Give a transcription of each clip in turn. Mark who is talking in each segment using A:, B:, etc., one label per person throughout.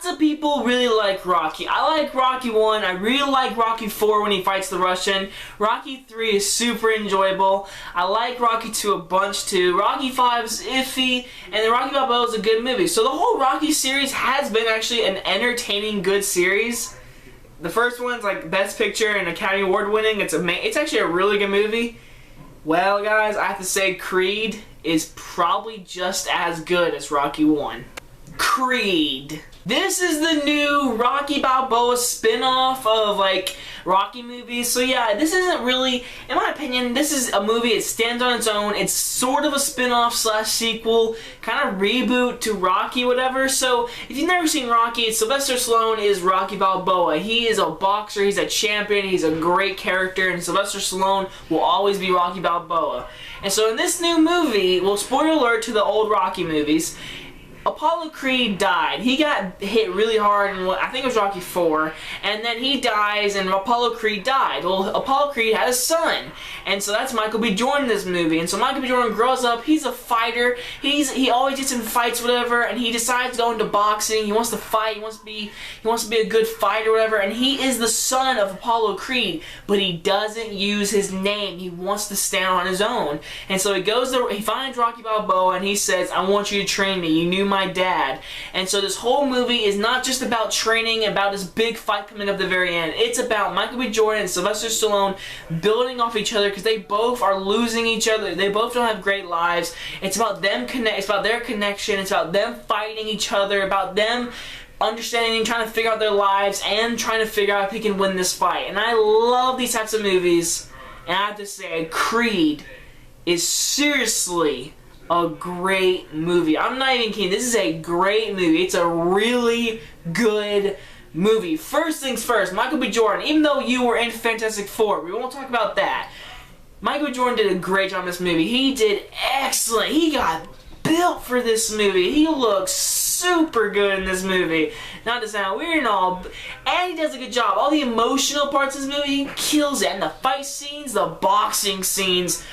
A: Lots of people really like Rocky. I like Rocky 1. I really like Rocky 4 when he fights the Russian. Rocky 3 is super enjoyable. I like Rocky 2 a bunch too. Rocky 5 is iffy, and the Rocky Balboa is a good movie. So the whole Rocky series has been actually an entertaining, good series. The first one's like Best Picture and Academy Award winning. It's actually a really good movie. Well, guys, I have to say Creed is probably just as good as Rocky 1. Creed. This is the new Rocky Balboa spin-off of like Rocky movies. So yeah, this isn't really, in my opinion, this is a movie, it stands on its own. It's sort of a spin-off slash sequel, kind of reboot to Rocky, whatever. So if you've never seen Rocky, Sylvester Stallone is Rocky Balboa. He is a boxer, he's a champion, he's a great character, and Sylvester Stallone will always be Rocky Balboa. And so in this new movie, well, spoiler alert to the old Rocky movies, Apollo Creed died. He got hit really hard in, I think it was Rocky 4, and then he dies and Apollo Creed died. Well, Apollo Creed had a son, and so that's Michael B. Jordan in this movie. And so Michael B. Jordan grows up, he's a fighter, he always gets in fights, whatever, and he decides to go into boxing. He wants to fight, he wants to be a good fighter, whatever, and he is the son of Apollo Creed, but he doesn't use his name. He wants to stand on his own. And so he finds Rocky Balboa and he says, I want you to train me. You knew my dad. And so this whole movie is not just about training, about this big fight coming up at the very end. It's about Michael B. Jordan and Sylvester Stallone building off each other because they both are losing each other. They both don't have great lives. It's about them it's about their connection. It's about them fighting each other, about them understanding, trying to figure out their lives, and trying to figure out if he can win this fight. And I love these types of movies. And I have to say, Creed is seriously a great movie. I'm not even kidding. This is a great movie. It's a really good movie. First things first, Michael B. Jordan, even though you were in Fantastic Four, we won't talk about that. Michael B. Jordan did a great job in this movie. He did excellent. He got built for this movie. He looks super good in this movie. Not to sound weird and all, and he does a good job. All the emotional parts of this movie, he kills it. And the fight scenes, the boxing scenes.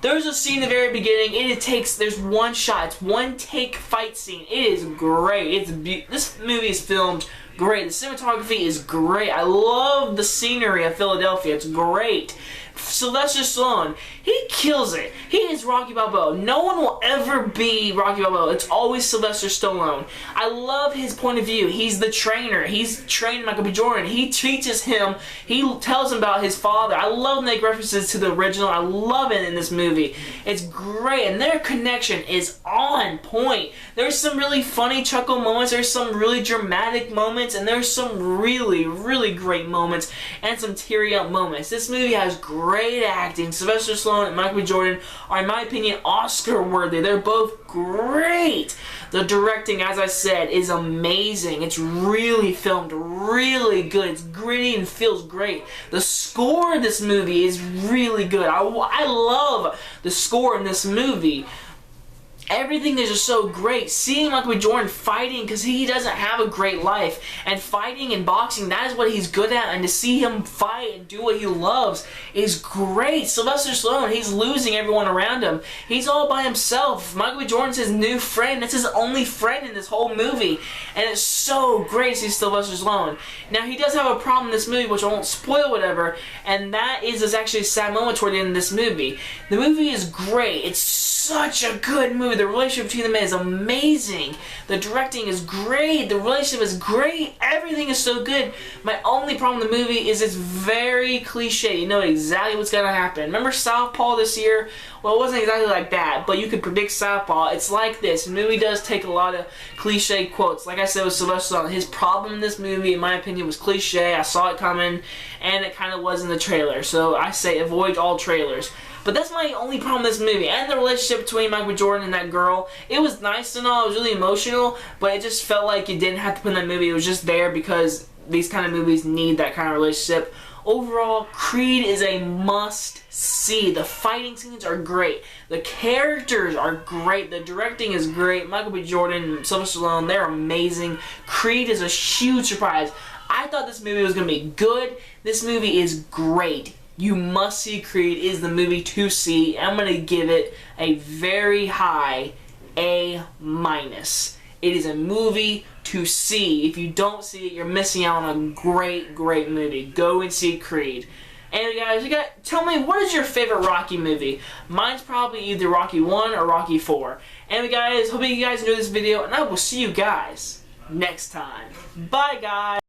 A: There's a scene at the very beginning, there's one shot, it's one take fight scene. It is great. This movie is filmed great. The cinematography is great. I love the scenery of Philadelphia. It's great. Sylvester Stallone, he kills it. He is Rocky Balboa. No one will ever be Rocky Balboa. It's always Sylvester Stallone. I love his point of view. He's the trainer. He's trained Michael B. Jordan. He teaches him. He tells him about his father. I love make references to the original. I love it in this movie. It's great, and their connection is on point. There's some really funny chuckle moments. There's some really dramatic moments, and there's some really, really great moments, and some teary-up moments. This movie has great acting. Sylvester Stallone and Michael B. Jordan are, in my opinion, Oscar-worthy. They're both great. The directing, as I said, is amazing. It's really filmed really good. It's gritty and feels great. The score of this movie is really good. I love the score in this movie. Everything is just so great. Seeing Michael B. Jordan fighting, because he doesn't have a great life, and fighting and boxing, that is what he's good at, and to see him fight and do what he loves is great. Sylvester Stallone, he's losing everyone around him. He's all by himself. Michael B. Jordan's his new friend. That's his only friend in this whole movie, and it's so great to see Sylvester Stallone. Now, he does have a problem in this movie, which I won't spoil whatever, and that is actually a sad moment toward the end of this movie. The movie is great. It's such a good movie. The relationship between them is amazing. The directing is great. The relationship is great. Everything is so good. My only problem with the movie is it's very cliche. You know exactly what's going to happen. Remember Southpaw this year? Well, it wasn't exactly like that, but you could predict Southpaw. It's like this. The movie does take a lot of cliche quotes. Like I said with Sylvester Stallone, his problem in this movie, in my opinion, was cliche. I saw it coming, and it kind of was in the trailer. So I say avoid all trailers. But that's my only problem with this movie. And the relationship between Michael B. Jordan and that girl. It was nice and all. It was really emotional. But it just felt like you didn't have to put in that movie. It was just there because these kind of movies need that kind of relationship. Overall, Creed is a must-see. The fighting scenes are great. The characters are great. The directing is great. Michael B. Jordan and Sylvester Stallone, they're amazing. Creed is a huge surprise. I thought this movie was going to be good. This movie is great. You must see Creed. It is the movie to see. I'm going to give it a very high A-. It is a movie to see. If you don't see it, you're missing out on a great, great movie. Go and see Creed. And guys, tell me, what is your favorite Rocky movie? Mine's probably either Rocky 1 or Rocky 4. And guys, hope you guys enjoyed this video, and I will see you guys next time. Bye, guys.